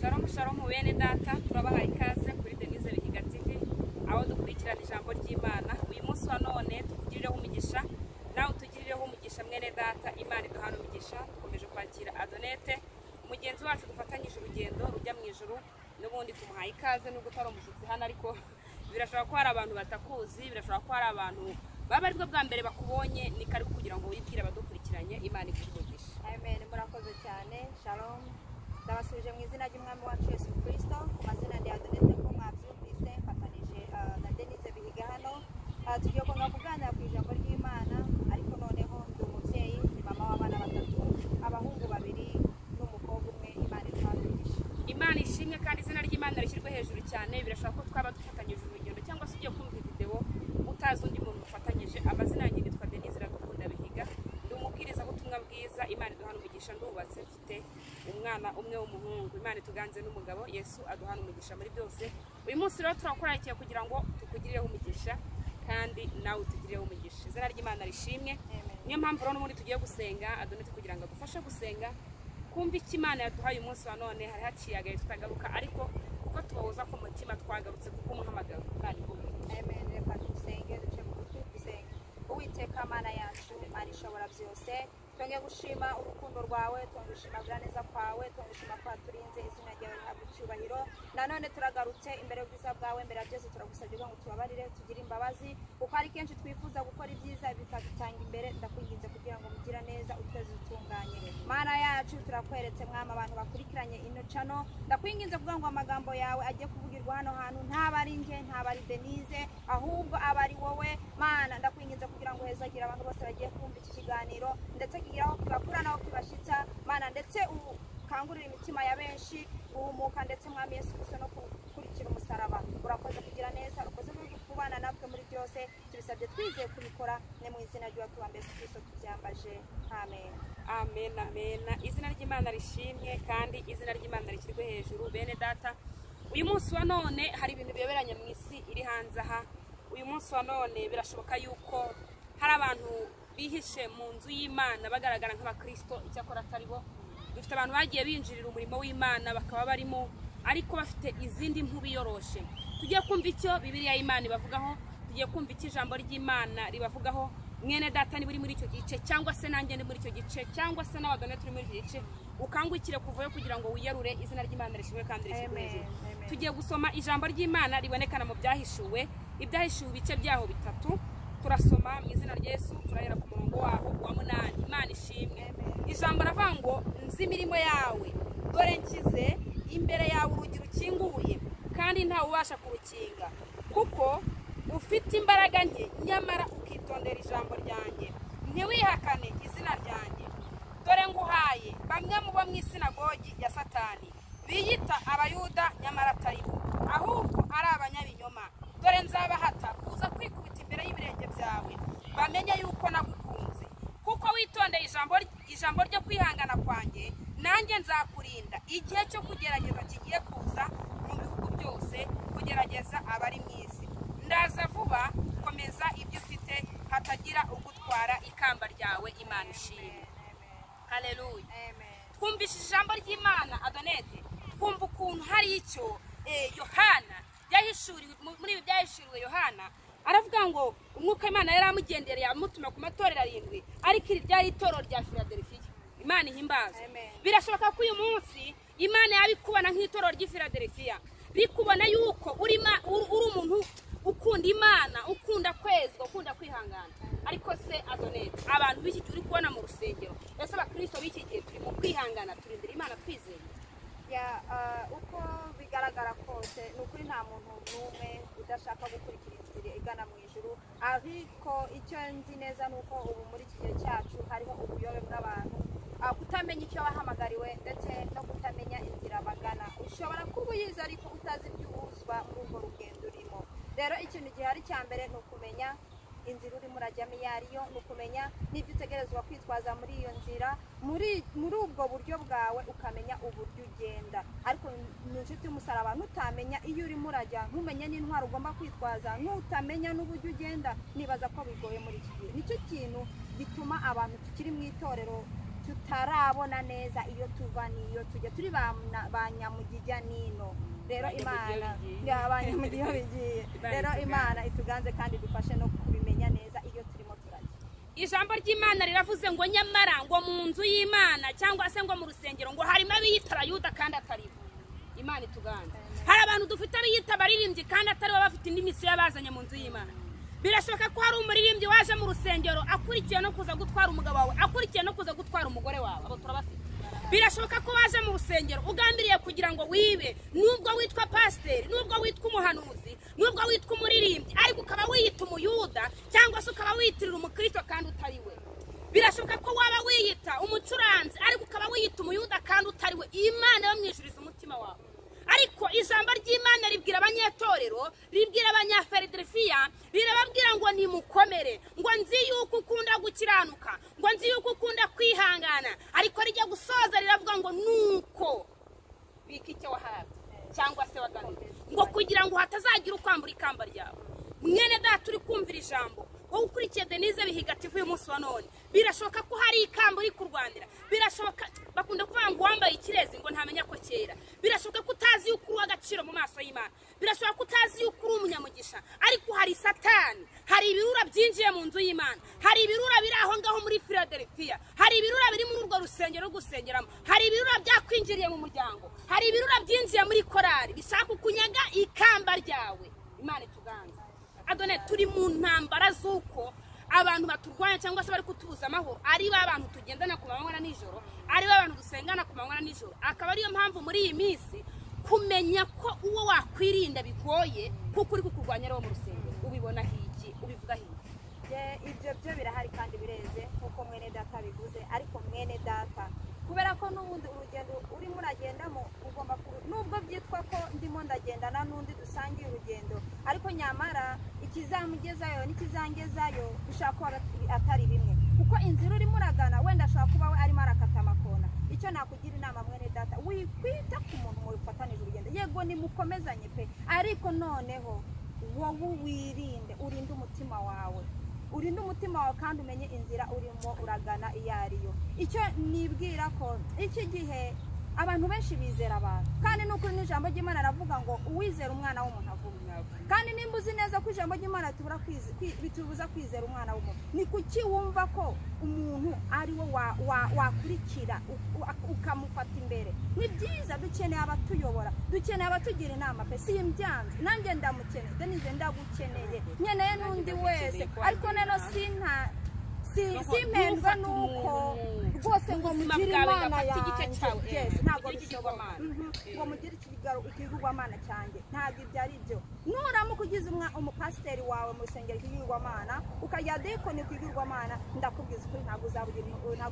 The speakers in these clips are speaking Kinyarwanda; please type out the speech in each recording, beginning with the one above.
Shalom bene data turabahaye ikaze kuri Denise Bihiga TV aho dukurikirana ijambo ry'Imana. Uyu munsi wa none tukugirireho umugisha nawe tugirireho umugisha mwene data. Imana iduhana umugisha. Dukomeje kwakira Adonete umugenzi wacu dufatanyije urugendo rujya mu ijuru, n'ubundi tumuhaye ikaze nubwo utari umushyitsi hano, ariko birashobora ko hari abantu batakuzi, birashobora ko hari abantu baba aribwo bwa mbere bakubonye. Ni karibu kugira ngo wibwire abadukurikiranye. Imana ikugisha. Amen. Murakoze cyane. Shalom. Ndabasubije mu izina ry'Umwami wacu Yesu Kristo. Amazina ndi Adonete ko mwabyumvise, mfatanije na Denise Bihiga hano. Tugiye kuganira ku ijambo ry'Imana, ariko noneho ndi umubyeyi, ni mama w'abana batatu, abahungu babiri n'umukobwa umwe. Imana itwabigisha. Imana ishimwe kandi izina ry'Imana rishyirwe hejuru cyane. Birashobora ko twaba dufatanyije urugendo cyangwa se ugiye kumva video utazi undi muntu ufatanyije. Amazina yanjye nitwa Denise Iradukunda Bihiga, ndi umubwiriza butumwa bwiza. Imana iduhana umugisha. Ndubatse mfite umwana umwe w'umuhungu. Imana ituganze n'umugabo. Yesu aduhana umugisha muri byose. Uyu munsi rero turakoranikiye kugira ngo tukugireho umugisha kandi nawe tugireho umugisha. Izina ry'Imana rishimwe. Niyo mpamvu rero n'ubundi tugiye gusenga Adonete kugira ngo adufashe gusenga, kumva icyo Imana yaduhaye uyu munsi wa none. Hari haciyagaye tutagaruka, ariko kuko tubahuza ku mutima twagarutse kuko umuhamagaro. Amen. Reka dusenge, duce bugufi dusenge. Uwiteka Mana yacu, Imana ishobora byose, twongeye gushima urukundo rwawe, twongeye gushima neza kwawe, twongeye gushima ko waturinze. Izina ryawe rihabwa icyubahiro. Nanone turagarutse imbere y'ubwiza bwawe, imbere ya byose turagusabye ngo tubabarire, tugire imbabazi, kuko ari kenshi twifuza gukora ibyiza bikadutanga imbere. Ndakwinginze kugira ngo mugira neza, utweze utunganye. Mana yacu, turakweretse mwama abantu bakurikiranye ino channel. Ndakwinginze kugira ngo amagambo yawe agiye kuvugirwa hano hantu ntaba ari nge, ntaba ari Denise, ahubwo aba ari wowe. Mana, ndakwinginze kugira ngo hezagira abantu bose bagiye kumva iki kiganiro, ndetse kigiraho kibakura naho kibashitsa. Mana, ndetse ukangurira imitima ya benshi guhumuka, ndetse mwami Yesu Kristo no gukurikira umusaraba. Urakoze kugira neza, urakoze kubana natwe muri byose. Tubisabye twizeye kubikora, ne mu izina ry'uwa tubambe Yesu Kristo tubyambaje. Amen. Amen, amen. Izina ry'Imana rishimwe kandi izina ry'Imana rishyirwe hejuru. Bene data, uyu munsi wa none hari ibintu biyoberanye mu isi iri hanze aha. Uyu munsi wa none birashoboka yuko hari abantu bihishe mu nzu y'Imana bagaragara nk'abakristo, icyakora atari bo. Dufite abantu bagiye binjirira umurimo w'Imana bakaba barimo, ariko bafite izindi mpubi yoroshe. Tugiye kumva icyo Bibiliya y'Imana ibavugaho, tugiye kumva icyo ijambo ry'Imana ribavugaho. Mwene data, niba uri muri icyo gice, cyangwa se nanjye ndi muri icyo gice, cyangwa se n'abadone turi muri icyo gice, ukangukire kuvayo kugira ngo wiyarure. Izina ry'Imana rishimwe kandi rishyirwe hejuru. Tugiye gusoma ijambo ry'Imana ribonekana mu byahishuwe, ibyahishuwe ibice byaho bitatu. Turasoma mu izina rya Yesu, turahera ku murongo waho wa 8. Imana ishimwe. Ijambo ravuga ngo, nzi imirimo yawe, dore nshyize imbere yawe urugi rukinguye, kandi ntawe ubasha kurukinga, kuko ufite imbaraga nke, nyamara ukitondera ijambo ryanjye, ntiwihakane izina ryanjye. Dore nguhaye bamwe mu bo mu isinagogi ya Satani, biyita abayuda nyamara atari bo, ahubwo ari abanyabinyoma. Dore nzabahata kuza kwikubita imbere y'ibirenge byawe, bamenye yuko nagukunze. Kuko witondeye ijambo ryo kwihangana kwanjye, nanjye nzakurinda igihe cyo kugerageza kigiye kuza mu bihugu byose, kugerageza abari mu isi. Ndaza vuba, komeza ibyo ufite, hatagira ugutwara ikamba ryawe. Imana ishimwe. Haleluya. Twumvise ijambo ry'Imana Adonete, twumva ukuntu hari icyo Yohana yahishuriwe. Muri ibi byahishuriwe Yohana aravuga ngo umwuka Imana yari amugendereye amutuma ku matorero 7, ariko iri ryari itorero rya Philadelphia. Imana ihimbaza. Birashoboka ko uyu munsi Imana yabikubana nk'itorero ry'i Philadelphia, bikubona yuko uri umuntu ukunda Imana, ukunda kwezwa, ukunda kwihangana. Ariko se Adonete, abantu b'iki gihe uri kubona mu rusengero, ese abakristo b'iki gihe turi mu kwihangana, turindira Imana twizeye? Uko bigaragara kose ni ukuri nta muntu n'umwe udashaka gukurikira inzira igana mu ijuru, ariko icyo nzi neza ni uko ubu muri iki gihe cyacu hariho ubuyobe bw'abantu, kutamenya icyo bahamagariwe, ndetse no kutamenya inzira bagana. Ushobora kuba uyizi ariko utazi ibyo ubuzwa muri urwo rugendo urimo. Rero ikintu gihari cya mbere ni ukumenya inzira urimo urajyamo iyo ariyo, ni ukumenya n'ibyo utegerezwa kwitwaza muri iyo nzira, muri ubwo buryo bwawe ukamenya uburyo ugenda. Ariko n'inshuti y'umusaraba, nutamenya iyo urimo urajya, ntumenye n'intwaro ugomba kwitwaza, nutamenya n'uburyo ugenda, nibaza ko bigoye muri iki gihe. Nicyo kintu gituma abantu tukiri mu itorero tutarabona neza iyo tuva niyo tujya turi ba nyamugijya nino rero Imana abanyamugijya bigiye rero Imana ituganze kandi dufashe no kubimenya neza iyo turimo turajya. Ijambo ry'Imana riravuze ngo nyamara ngo mu nzu y'Imana cyangwa se ngo mu rusengero ngo harimo abiyita Yuda kandi atari bo. Imana ituganze. Hari abantu dufite abiyita abaririmbyi kandi atari bo bafite indi misiyo yabazanye mu nzu y'Imana. Birashoboka ko hari umuririmbyi waje mu rusengero akurikiye no kuza gutwara umugabo wawe, akurikiye no kuza gutwara umugore wawe, abo turabafite. Birashoboka ko waje mu rusengero ugambiriye kugira ngo wibe, nubwo witwa pasiteri, nubwo witwa umuhanuzi, nubwo witwa umuririmbyi, ariko ukaba wiyita umuyuda cyangwa se ukaba wiyitirira umukristo kandi utari we. Birashoboka ko waba wiyita umucuranzi ariko ukaba wiyita umuyuda kandi utari we. Imana yamwijuriza umutima wawe. Ariko ijambo ry'Imana ribwira abanyetorero, ribwira abanyaFiladelfiya, rirababwira ngo nimukomere, ngo nzi yuko ukunda gukiranuka, ngo nzi yuko ukunda kwihangana, ariko rijya gusoza riravuga ngo nuko bika icyo wahawe cyangwa se waganiriye, ngo kugira ngo hatazagira ukwambura ikamba ryawe. Mwene data uri kumvira ijambo, wowe ukurikiye Denise Bihigativu uyu munsi wa none, birashoboka ko hari ikamba uri kurwandira, birashoboka bakunda kuvuga ngo wambaye ikirezi ngo ntamenya ko kera, birashoboka ko utazi yuko uri agaciro mu maso y'Imana, birashoboka ko utazi yuko uri umunyamugisha, ariko hari Satani, hari ibirura byinjiye mu nzu y'Imana, hari ibirura biri aho ngaho muri Filadelfiya, hari ibirura biri muri urwo rusengero gusengeramo, hari ibirura byakwinjiriye mu muryango, hari ibirura byinjiye muri korari bishaka kunyaga ikamba ryawe. Imana ituganze. Adone turi mu ntambara z'uko abantu baturwanya cyangwa se bari kutubuza amahoro, ari ba bantu tugendana ku manywa na nijoro, ari ba bantu dusengana ku manywa na nijoro. Akaba ariyo mpamvu muri iyi minsi kumenya ko uwo wakwirinda bigoye kuko uri kukurwanya rero mu rusengero. Ubibona hiki, ubivuga hiki. Ibyo byo birahari kandi bireze nkuko mwene data bivuze, ariko mwene data kubera ko n'ubundi urugendo urimo uragendamo ugomba nubwo byitwa ko ndimo ndagendana n'undi dusangiye urugendo, ariko nyamara ikizamugezayo n'ikizangezayo bishaka kuba atari bimwe, kuko inzira urimo uragana wenda ashobora kuba we arimo arakata amakona. Icyo nakugira inama mwene data, wikwita ku muntu mufatanije urugendo, yego nimukomezanye pe, ariko noneho wowe wirinde, urinde umutima wawe, urinde umutima wawe kandi umenye inzira urimo uragana iyo ariyo. Icyo nibwira ko iki gihe abantu benshi bizera abantu, kandi n'ukuri n'ijambo ry'Imana aravuga ngo uwizera umwana w'umuntu avumwe. Kandi nimba uzi neza ko ijambo ry'Imana bitubuza kwizera umwana w'umuntu, ni kuki wumva ko umuntu ari we wakurikira ukamufata imbere? Ni byiza, dukeneye abatuyobora, dukeneye abatugira inama pe, si imbyanze nanjye ndamukeneye, Denise ndagukeneye, nkeneye n'undi wese, ariko neno simpendwa nuko rwose ngo mugire Imana yanjye, ntabwo bishoboka ngo mugire ikigirwamana cyanjye, ntabwo ibyo ari byo. Nuramuka ugize umupasiteri wawe mu rusengero ikigirwamana, ukajya dikoni ikigirwamana, ndakubwiza ukuri ntabwo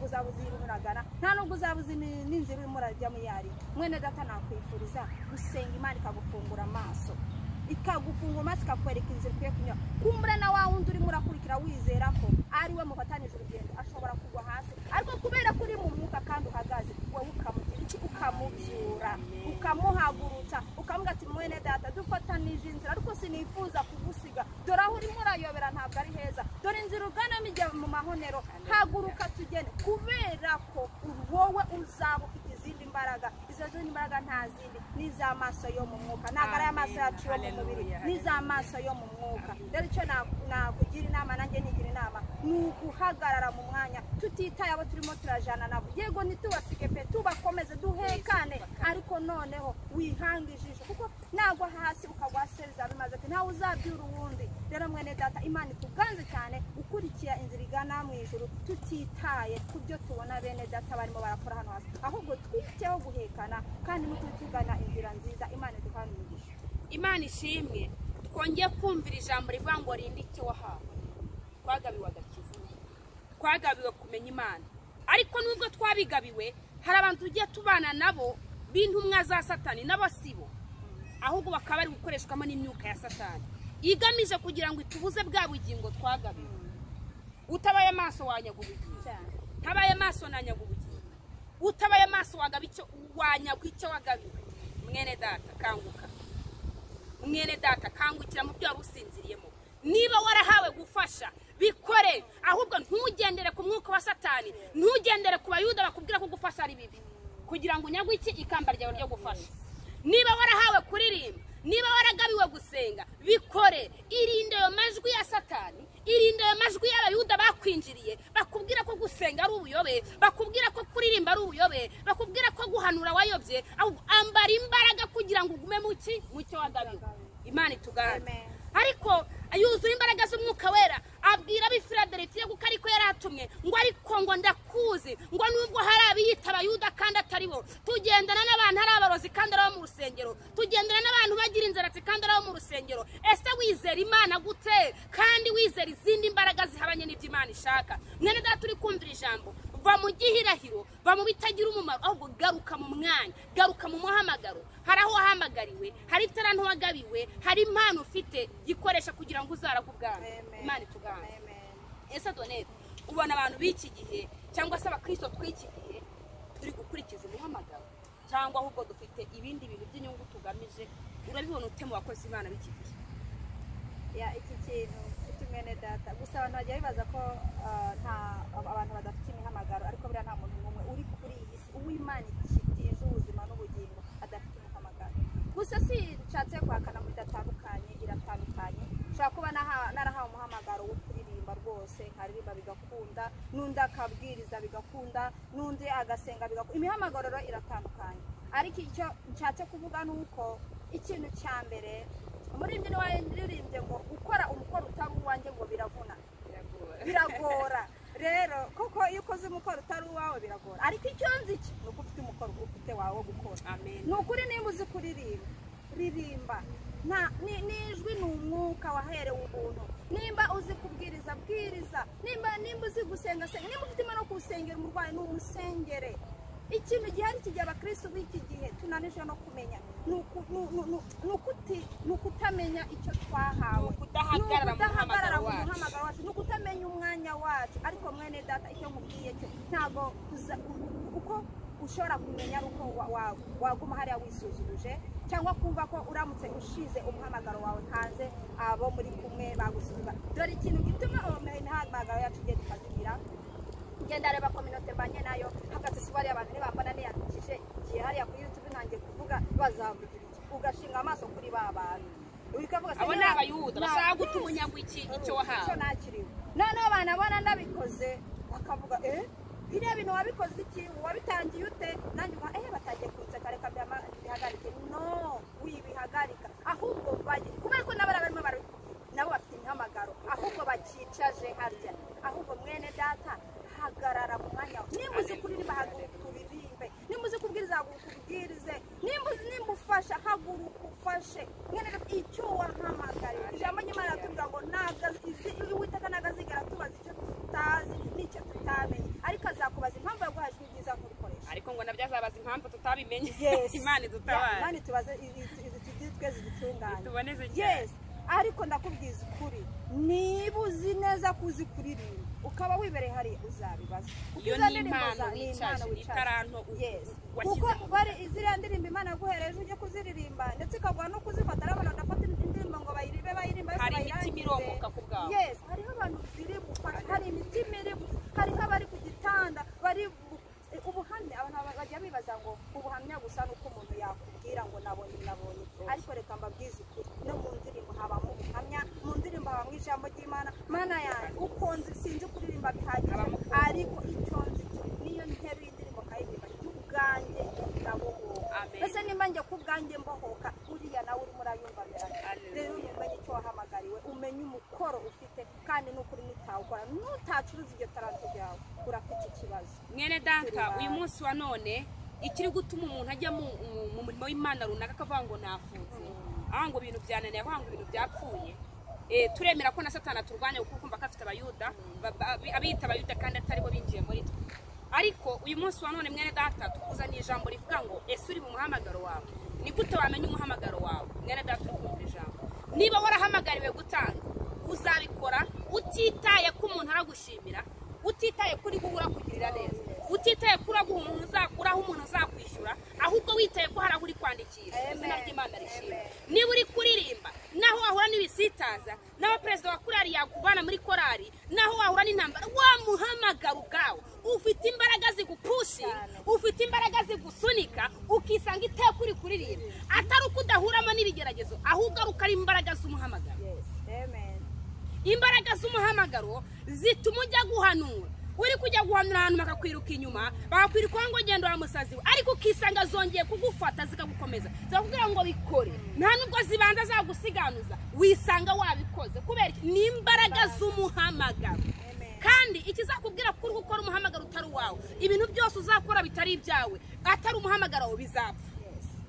uzabuza uragana, nta nubwo uzabuza n'inzira urimo urajyamo yari. Mwene data nakwifuriza gusenga Imana ikagufungura amaso, ikagufungura amaso ikakwereka inzira ukwiye kunyura. Kumbure na wa wundi urimo urakurikira wizera ko ari we mufatanije urugendo ashobora kugwa hasi, ariko kubera ko uri mu mwuka kandi uhagaze, wowe ukamubyura, ukamuhagurutsa, ukamuga ati mwene data dufatanije inzira, ariko sinifuza kugusiga, dore aho urimo urayobera ntabwo ari heza, dore inzira uganamo ijya mu mahonero, haguruka tugende, kubera ko wowe uzaba ufite izindi mbaraga. Izo zindi mbaraga nta zindi, n'iz'amaso yo mu mwuka, ntabwo ari amaso yacu yo mu mubiri, n'iz'amaso yo mu mwuka. Rero icyo nakugira inama, nanjye nigira inama, ni uguhagarara mu mwanya tutitaye abo turimo turajana nabo, yego ntitubasige pe, tubakomeze duhekane, ariko noneho wihanga ijisho, kuko nagwa hasi ukagwa hasi bimaze ati ntawe uzabyura uwundi. Rero mwene data, Imana ituganze cyane gukurikiye inzira igana mu ijuru, tutitaye ku byo tubona bene data barimo barakora hano hasi, ahubwo twiteho guhekana kandi no tugana inzira nziza. Imana iduhane umugisha. Imana ishimwe. Twongeye kumvira ijambo rivuga ngo rinde icyo wahawe. Twagabiwe agakiza, twagabiwe kumenya Imana, ariko nubwo twabigabiwe hari abantu tugiye tubana nabo b'intumwa za Satani n'abasibo, ahubwo bakaba bari gukoreshwamo n'imyuka ya Satani igamije kugira ngo itubuze bwa bugingo twagabiwe. Utabaye amaso wanyaga ubugingo, tabaye amaso nanyaga ubugingo, utabaye amaso wanyagwa icyo wagabiwe. Mwene data kanguka, mwene data kangukira mu byo warusinziriyemo. Niba warahawe gufasha, bikore ahubwo ntugendere ku mwuka wa satani ntugendere ku bayuda bakubwira ko gufasha ari bibi kugira ngo unyagwe iki ikamba ryawe ryo gufasha niba warahawe kuririmba niba waragabiwe gusenga bikore irinde ayo majwi ya satani irinde ayo majwi y'abayuda bakwinjiriye bakubwira ko gusenga ari ubuyobe bakubwira ko kuririmba ari ubuyobe bakubwira ko guhanura wayobye ambara imbaraga kugira ngo ugume mu cyo wagabiwe Imana itugane ariko yuzuye imbaraga z'umwuka wera abwira ab'ifiladelfiya kuko ariko yaratumwe ngo ariko ngo ndakuzi ngo nubwo hari abiyita abayuda kandi atari bo tugendana n'abantu ari abarozi kandi ari abo mu rusengero tugendana n'abantu bagira inzaratsi kandi ari abo mu rusengero ese wizera Imana gute kandi wizera izindi mbaraga zihabanye n'ibyo Imana ishaka mwene data turi kumvira ijambo va mu gihirahiro va mu bitagira umumaro ahubwo garuka mu mwanya garuka mu muhamagaro hari aho wahamagariwe hari itarantu wagabiwe hari impano ufite gikoresha kugira ngo uzaragubwana Imana itugane ese donete ubona abantu b'iki gihe cyangwa se abakristo tw'iki gihe turi gukurikiza umuhamagaro cyangwa ahubwo dufite ibindi bintu by'inyungu tugamije urabibona ute mu bakozi Imana b'iki gihe iki kintu mwene data gusa abantu bajya bibaza ko abantu badafite imihamagaro ariko buriya nta muntu n'umwe uri kuri iyi si uw'Imana ikitije ubuzima n'ubugingo adafite umuhamagaro gusa si nshatse guhakana muri idatandukanye iratandukanye ushobora kuba narahawe umuhamagaro wo kuririmba rwose nkaririmba bigakunda n'undi akabwiriza bigakunda n'undi agasenga bigakunda imihamagaro rero iratandukanye ariko icyo nshatse kuvuga ni uko ikintu cya mbere muri mbyino waririmbye ngo gukora umukoro utari uwanjye ngo biravuna biragora rero kuko iyo ukoze umukoro utari uwawe biragora ariko icyo nzi iki ni uko ufite umukoro ufite wawe wo gukora ni ukuri nimba uzi kuririmba n'ijwi ni umwuka waherewe ubuntu nimba uzi kubwiriza bwiriza nimba uzi gusenga senga nimba ufite imana yo gusengera umurwayi ni umusengere ikintu gihari kigiye abakristo b'iki gihe tunanije no kumenya ni ukutamenya icyo twahawe kudahagarara mu muhamagaro wacu ni ukutamenya umwanya wacu ariko mwene data icyo nkubwiye cyo ntabwo uko ushobora kumenya uko waguma hariya wisuzumuje cyangwa kumva ko uramutse ushize umuhamagaro wawe hanze abo muri kumwe bagusuzuma dore ikintu gituma imihamagaro yacu igenda ikazimira ngenda reba kominote mbanye nayo hagati sibari abantu nibambana niyandikije gihe hariya kuri YouTube ntangiye kuvuga bazavugira iki ugashinga amaso kuri ba bantu urikavuga abo ni abayuda bashaka gutuma unyagwa icyo wahawe icyo nakiriwe noneho banabona ndabikoze bakavuga biriya bintu wabikoze iki wabitangiye ute nanjye batangiye kunseka reka bihagarike no wibihagarika ahubwo kubera ko barimo nabo bafite imihamagaro ahubwo bakicaje harya ahubwo mwene data hagarara mu mwanya nimba uzi kuririmba haguruka uririmbe nimba uzi kubwiriza haguruka ubwirize nimba ufasha haguruka ufashe mwene data icyo wahamagariwe ijambo ry'Imana ratubwira ngo Uwiteka nagazigera tubaza icyo tutazi n'icyo tutamenye ariko azakubaza impamvu yaguhaye ijwi ryiza nkurikoresha ariko ngo nabyo azabaza impamvu tutabimenye Imana idutabare Imana tubaze twese dutunganye ariko ndakubwiza ukuri niba uzi neza ko uzi kuririmba ukaba wibereye hariya uzabibaza iyo ni impano wicaje itaranto kuko bari ziriya ndirimbo Imana yaguhereje ujye kuziririmba ndetse ikaguha no kuzifata n'abantu badafata indirimbo ngo bayirimba hari imitima iromoka ku bwawe hariho abantu ziribuka hari imitima iribu hariho abari ku gitanda bari ubuhamya abantu bajya bibaza ngo ubuhamya gusa nuko umuntu yakubwira ngo nabonye ariko reka mbabwize ukuri no mu ndirimbo habamo ubuhamya mu ndirimbo habamo ijambo ry'Imana mana yanjye uko sinzi kuririmba bihagije ariko icyo nzi niyo nteruye indirimbo kayirimba ubwanjye ndabohoka ese nimba njye ku bwanjye mbohoka uriya nawe urimo urayumva rero umenye icyo wahamagariwe umenye umukoro ufite kandi n'ukuri nutawukora nutacuruza iryo taranto ryawe urafite ikibazo mwene data uyu munsi wa none ikiri gutuma umuntu ajya mu murimo w'Imana runaka akavuga ngo nafunze ngo ibintu byananiye ngo ibintu byapfuye turemera ko na Satani turwanya kuko kumva ko afite abayuda abiyita abayuda kandi atari bo binjiye muri twe ariko uyu munsi wa none mwene data tukuzaniye ijambo rivuga ngo ese uri mu muhamagaro wawe ni gute wamenya umuhamagaro wawe mwene data uri kumva ijambo niba warahamagariwe gutanga uzabikora utitaye ko umuntu aragushimira utitaye kuri guhura kugirira neza utitaye kuri uraho umuntu uzakwishyura ahubwo witaye ko hari aho uri kwandikira izina ry'Imana rishimwe niba uri kuririmba naho wahura n'ibisitaza naho perezida wa korali yakuvana muri korali muhamagaro ubwawo ufite imbaraga zigupushinga, ufite imbaraga zigusunika, ukisanga iteka uri kuririmba, atari uko udahuramo n'ibigeragezo, ahubwo ari uko ari imbaraga z'umuhamagaro. Imbaraga z'umuhamagaro zituma ujya guhanura. Uri kujya guhanura ahantu bakakwiruka inyuma, bakakwiruka ngo genda wa musazi we, ariko ukisanga zongeye kugufata zikagukomeza, zakubwira ngo bikore, nta nubwo zibanza zagusiganuza, wisanga wabikoze kubera ni imbaraga z'umuhamagaro. Kandi ikizakubwira ko uri gukora umuhamagaro utari wawe, ibintu byose uzakora bitari ibyawe, atari umuhamagaro wawe, bizapfa.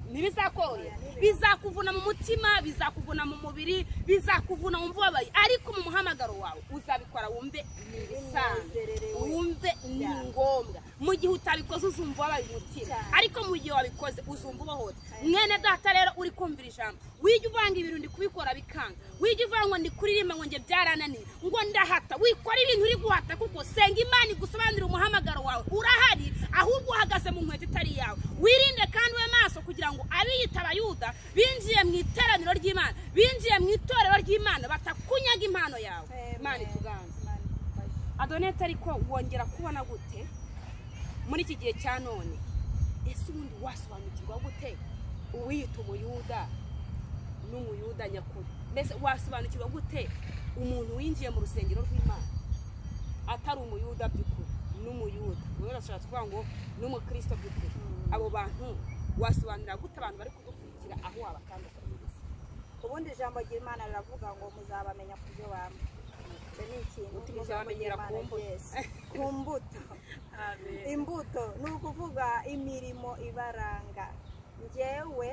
Ntibizakorohera, bizakuvuna mu mutima, bizakuvuna mu mubiri, bizakuvuna mu mvubabaye, ariko mu muhamagaro wawe uzabikora wumve ni bisanzwe, wumve ni ngombwa. Mu gihe utabikoze uzumva wabaye umutima, ariko mu gihe wabikoze uzumva ubohotse. Mwene data rero uri kumvira ijambo, wige uvanga ibintu ndi kubikora bikanga, wige uvanga ngo ndi kuririmba ngo nge byarananiye, ngo ndahata. Wikora ibintu uri guhata, kuko senga Imana igusobanurira umuhamagaro wawe urahari, ahubwo uhagaze mu nkweto itari yawe. Wirinde kandi we maso kugira ngo abiyita abayuda binjiye mu iteraniro ry'Imana, binjiye mu itorero ry'Imana, batakunyaga impano yawe. Imana ituganze. Adonete, ariko wongera kubona gute muri iki gihe cya none? Ese ubundi wasobanukirwa gute uwiyita umuyuda n'umuyuda nyakuri? Mbese wasobanukirwa gute umuntu winjiye mu rusengero rw'Imana atari umuyuda by'ukuri n'umuyuda? Wewe urashaka kuvuga ngo n'umukristo by'ukuri. Abo bantu wasobanurira gute abantu bari kugukurikira aho wabakandukanyiriza? Ubundi ijambo ry'Imana riravuga ngo muzabamenya ku byo bamwe. Ni ikintu muzabamenyera ku mbuto. Imbuto ni ukuvuga imirimo ibaranga. Njyewe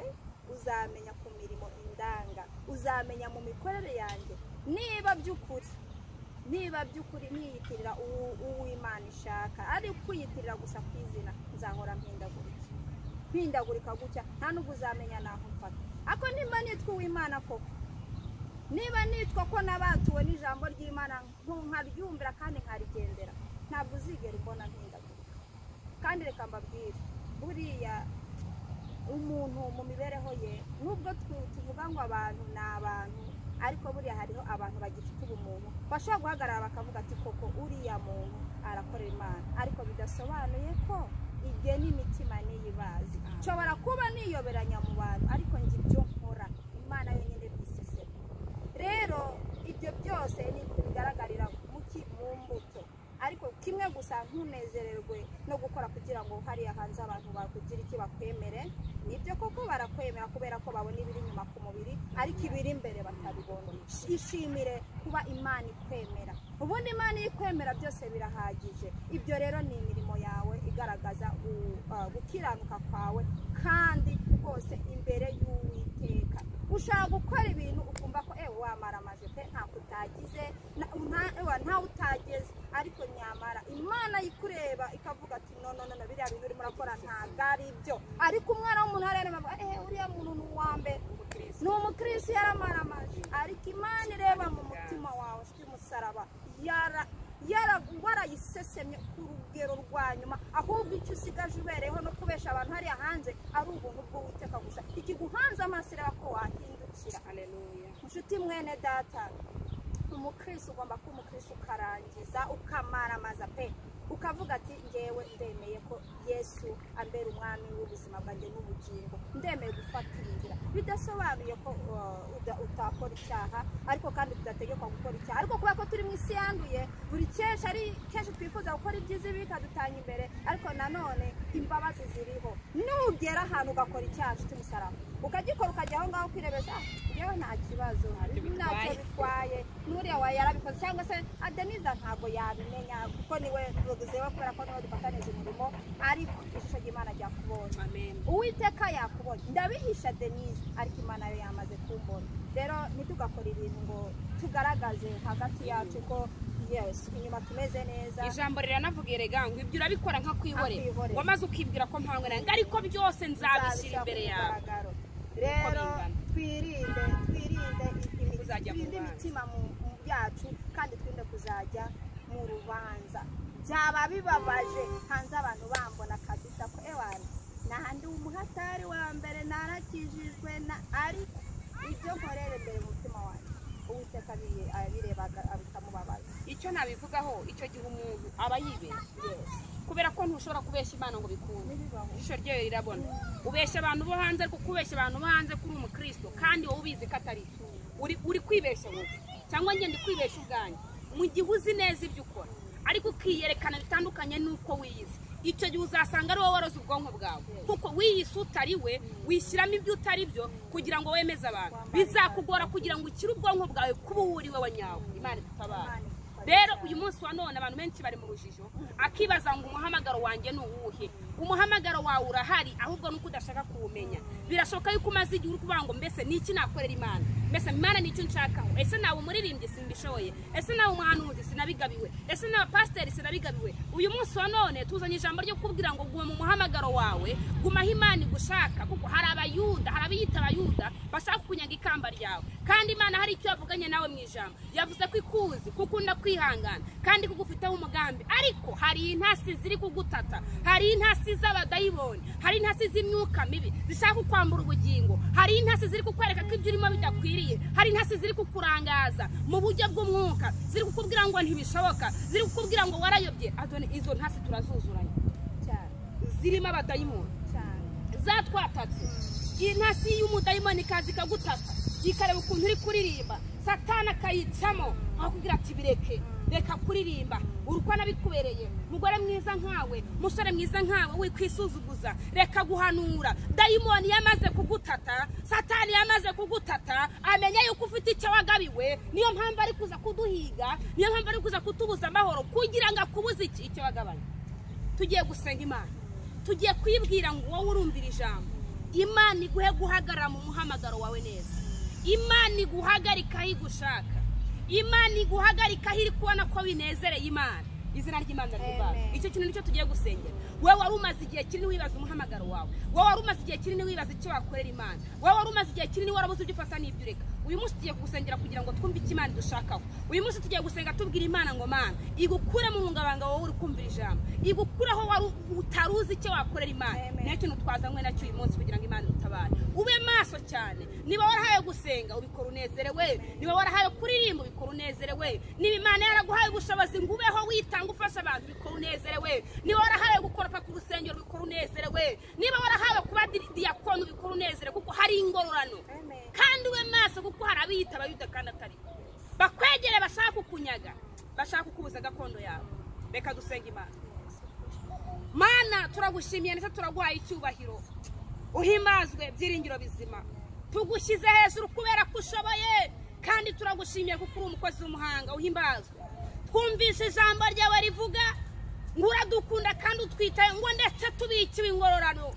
uzamenya ku mirimo indanga, uzamenya mu mikorere yanjye niba by'ukuri niyitirira uw'Imana ishaka, ari kwiyitirira gusa ku izina, nzahora mpindagurika gutya, nta nubwo uzamenya naho mfata. Ako nimba nitwa uw'Imana koko, niba nitwa ko nabatuwe n'ijambo ry'Imana nkaryumvira kandi nkarigendera, ntabwo uzigera ubona mpindagurika. Kandi reka mbabwire, buriya umuntu mu mibereho ye, nubwo tuvuga ngo abantu ni abantu, ariko buriya hariho abantu bagifite ubumuntu, bashobora guhagarara bakavuga ati koko uriya muntu arakorera Imana, ariko bidasobanuye ko ibyo n'imitima niyibazi. Nshobora kuba niyoberanya mu bantu, ariko njye ibyo nkora Imana yonyine bisesera. Rero ibyo byose ni bigaragarira mu mbuto. Ariko kimwe gusa ntunezererwe no gukora kugira ngo hariya hanze abantu bakugira iki bakwemere. Nibyo koko barakwemera kubera ko babona ibiri inyuma ku mubiri, ariko ibiri imbere batabibona. Ishimire kuba Imana ikwemera. Ubundi Imana ikwemera byose birahagije. Ibyo rero ni imirimo yawe igaragaza gukiranuka kwawe, kandi rwose imbere y'Uwiteka. Ushaka gukora ibintu ukumva ko wamara amajepe ntako utagize, nta utageze, ariko nyamara Imana yikureba ikavuga ati no biriya bintu urimo urakora ntabwo ari byo. Ariko umwana w'umuntu arareba uriya muntu ni uwambere, ni umukristo yaramara amaje. Ariko Imana ireba mu mutima wawe cy'umusaraba, warayisesemye ku rugero rwa nyuma, ahubwo icyo usigaje ubereyeho no kubesha abantu hariya hanze ari ubuntu bw'Uwiteka gusa. Ikiguhanze amaso ireba ko wahindukira. Haleluya. Inshuti mwene data, umukristo ugomba kuba umukristo ukarangiza ukamara amaza pe, ukavuga ati ngewe ndemeye ko Yesu ambera umwami w'ubuzima bwanjye n'ubugingo, ndemeye gufata inzira. Bidasobanuye ko utakora icyaha, ariko kandi tudategekwa gukora icyaha. Ariko kubera ko turi mu isi yanduye, buri kenshi twifuza gukora ibyiza bikadutanya imbere, ariko nanone imbabazi ziriho. Nugera ahantu ugakora icyaha cy'umusaraba, ukagikora ukajya aho ngaho kwirebesha, yewe nta kibazo, ntacyo bitwaye, n'uriya wawe yarabikoze, cyangwa se Adeniza ntabwo yabimenya kuko niwe tuguzeho kubera ko niwe dufatanije umurimo, ariko ijisho ry'Imana ryakubonye. Uwiteka yakubonye. Ndabihisha Denise, ariko Imana yo yamaze kumbona. Rero ntitugakora ibintu ngo tugaragaze hagati yacu ko yes inyuma tumeze neza. Ijambo riranavuga rega ngo ibyo urabikora nka kwihorera, wamaze ukibwira ko mpangwe, ariko byose nzabishyira imbere yawe. Rero twirinde imitima mu byacu, kandi twinde kuzajya mu rubanza. Byaba bibabaje hanze abantu bambona kabisa ko nahandi umuhatari wa mbere narakijijwe, ariko ibyo nkorere mbere mu mutima wanjye Uwiteka abirebaga abitamubabaza. icyo nabivugaho icyo gihe umuntu aba yibeshye kubera ko ntushobora kubeshya Imana ngo bikunde ijisho ryayo rirabona ubeshya abantu bo hanze ariko kubeshya abantu bo hanze kuri umukristo kandi wowe ubizi ko atari uri kwibeshya wowe cyangwa ngende kwibeshya ubwanjye mu gihe uzi neza ibyo ukora ariko ukiyerekana bitandukanye nuko wiyizi icyo gihe uzasanga ari wowe waroze ubwonko bwawe kuko wiyise utari we wishyiramo ibyo utari byo kugira ngo wemeze abantu bizakugora kugira ngo ukire ubwonko bwawe kuba uri we wanyawe Imana itabara rero uyu munsi wa none abantu benshi bari mu rujijo akibaza ngo umuhamagaro wanjye ni uwuhe umuhamagaro wawe urahari ahubwo nuko udashaka kuwumenya birashoboka yuko umaze igihe uri kuvuga ngo mbese ni iki nakorera Imana mbese Imana ni icyo nshakaho ese nawe umuririmbyi simbishoboye ese nawe umuhanuzi sinabigabiwe ese nawe pasiteri sinabigabiwe uyu munsi wa none tuzanye ijambo ryo kubwira ngo guma mu muhamagaro wawe gumaho Imana igushaka kuko hari abayuda hari abiyita abayuda bashaka kunyaga ikamba ryawe kandi Imana hari icyo yavuganye nawe mu ijambo yavuze ko ikuzi kukunda kwihangana kandi kugufiteho umugambi ariko hari intasi ziri kugutata hari intasi z'abadayiboni hari intasi z'imyuka mibi zishaka kukwambura ubugingo hari intasi ziri kukwereka ko ibyo urimo bidakwiriye hari intasi ziri kukurangaza mu buryo bw'umwuka ziri kukubwira ngo ntibishoboka ziri kukubwira ngo warayobye adone izo ntasi turazuzuranye zirimo abadayimoni zatwatatse intasi y'umudayimoni kazi kagutata ikareba ukuntu uri kuririmba Satana akayicamo akubwira ati bireke reka kuririmba urukwana bikubereye mugore mwiza nkawe musore mwiza nkawe wikwisuzuguza reka guhanura dayimoni yamaze kugutata Satani yamaze kugutata amenya yuko ufite icyo wagabiwe niyo mpamvu ari kuza kuduhiga niyo mpamvu ari kuza kutubuza amahoro kugira ngo akubuze icyo wagabanye tugiye gusenga Imana tugiye kwibwira ngo wowe urumvira ijambo Imana iguhe guhagarara mu muhamagaro wawe neza Imana iguhagarika igushaka Imana iguhagarika iri kubona ko binezereye Imana izina ry'Imana ribara icyo kintu nicyo tugiye gusengera wewe wari umaze igihe kinini wibaza umuhamagaro wawe wewe wari umaze igihe kinini wibaza icyo wakorera Imana wewe wari umaze igihe kinini warabuze ibyo ufata n'ibyo ureka uyu munsi tugiye gusengera kugira ngo twumve icyo Imana dushakaho uyu munsi tugiye gusenga tubwira Imana ngo Mana igukure mu ngabanga wowe uri kumvira ijambo igukuraho wari utaruzi icyo wakorera Imana niyo kintu twazanywe nacyo uyu munsi kugira ngo Imana utabare ube maso cyane niba warahaye gusenga ubikora unezerewe niba warahaye kuririmba ubikora unezerewe niba Imana yaraguhaye ubushobozi ngo ubeho witanga ufasha abantu ubikora unezerewe niba warahaye gukoropa ku rusengero ubikora unezerewe niba warahaye kuba diyakono ubikora unezerewe kuko hari ingororano kandi ube maso kuko hari abiyita abayuda kandi atari bakwegere bashaka kukunyaga bashaka kukubuza gakondo yawe reka dusenga Imana Mana turagushimiye ndetse turaguhaye icyubahiro uhimbazwe byiringiro bizima tugushyize hejuru kubera ko ushoboye kandi turagushimiye kuko uri umukozi w'umuhanga uhimbazwe twumvise ijambo ryawe rivuga ngo uradukunda kandi utwitaye ngo ndetse tubikiwe ingororano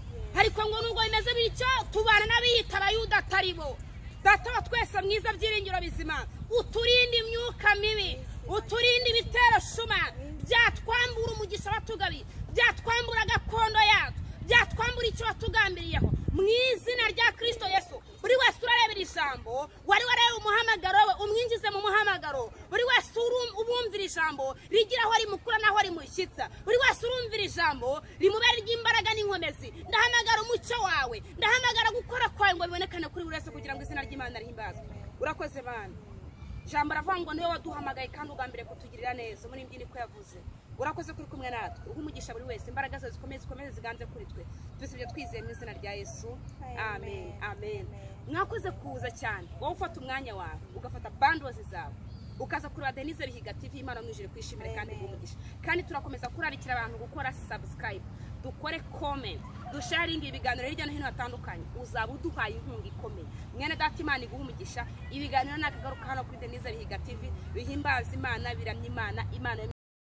ariko ngo nubwo bimeze bityo tubana n'abiyita abayuda atari bo data wa twese mwiza byiringiro bizima uturinde imyuka mibi uturinde ibitero shuma byatwambura umugisha watugabi byatwambura gakondo yacu byatwambura icyo watugambiriyeho mu izina rya Kristo Yesu buri wese urarebera ijambo wari wareba umuhamagaro we umwinjize mu muhamagaro buri wese ubumvira ijambo rigira aho rimukura naho rimushyitsa buri wese urumvira ijambo rimubera ry'imbaraga n'inkomezi ndahamagara umucyo wawe ndahamagara gukora kwawe ngo bibonekane kuri buri wese kugira ngo izina ry'Imana rihimbazwe urakoze Mana jambo aravuga ngo niwe waduhamagaye kandi ugambire kutugirira neza muri imbyino ko yavuze urakoze kuri kumwe natwe umugisha buri wese imbaraga zawe zikomeze ziganze kuri twe dusibye twizeye mu izina rya Yesu amen amen mwakoze kuza cyane wowe ufata umwanya wawe ugafata bandozi zawe ukaza kuri Denise Bihiga TV Imana mwijire kwishimira kandi umugisha kandi turakomeza kurarikira abantu gukora subscribe dukore comment dusharinga ibiganiro hirya no hino hatandukanye uzaba uduhaye inkunga ikomeye mwene data Imana iguha umugisha ibiganiro nakagaruka hano kuri Denise Bihiga TV bihimbaza Imana biramya Imana